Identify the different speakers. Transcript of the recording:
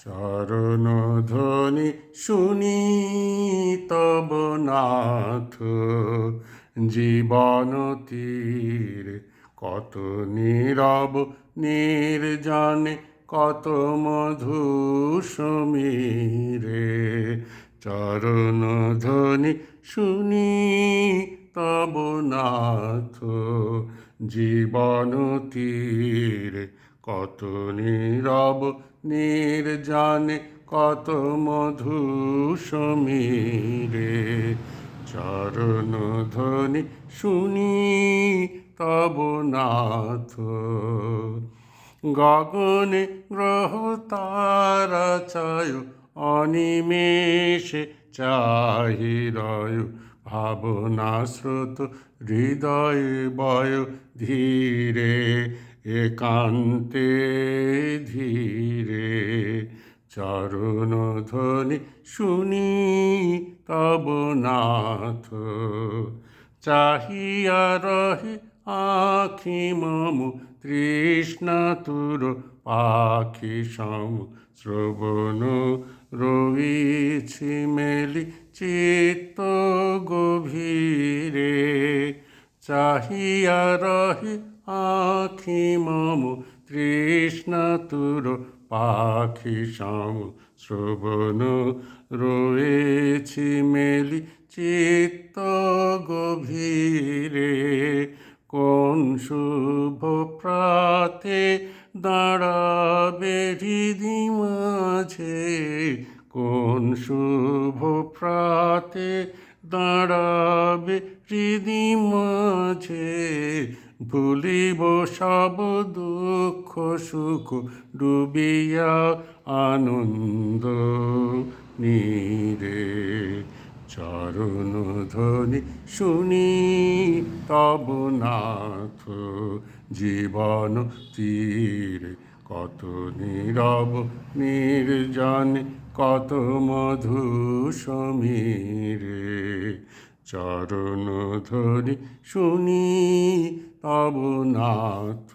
Speaker 1: চরণ ধ্বনি শুনি তব নাথ, জীবন তীরে কত নীরব নির্জনে কত মধু সমীরে। চরণ ধ্বনি শুনি তব নাথ, জীবন তীরে কত নীরব নির্জনে কত মধু সমীরে। চরণ ধ্বনি শুনি তব নাথ, গগনে গ্রহ তারা চায় অনিমেষে চাহিরয়, ভাবনা স্রোত হৃদয়ে বয় ধীরে একান্তে ধীরে। চরণ ধ্বনি শুনি তব নাথ, চাহিয়া রহে আখি মম তৃষ্ণাতুর পাখি সম। শ্রবণ রয়েছি মেলি চিত্ত গভীরে, চাহিয়া রহে আখি মম তৃষ্ণাতুর পাখি সম। শ্রবণ রয়েছি মেলি চিত্ত গভীরে, কোন শুভ প্রাতে দাঁড়াবে হৃদি মাঝে, কোন শুভ প্রাতে দাঁড়াবে হৃদি মাঝে। ভুলিব সব দুঃখ সুখ ডুবিয়া আনন্দ নীরে। চরণ ধ্বনি শুনি তব নাথ, জীবন তীরে কত নীরব নির্জনে কত মধু সমীরে। চরণ ধ্বনি শুনি তব নাথ।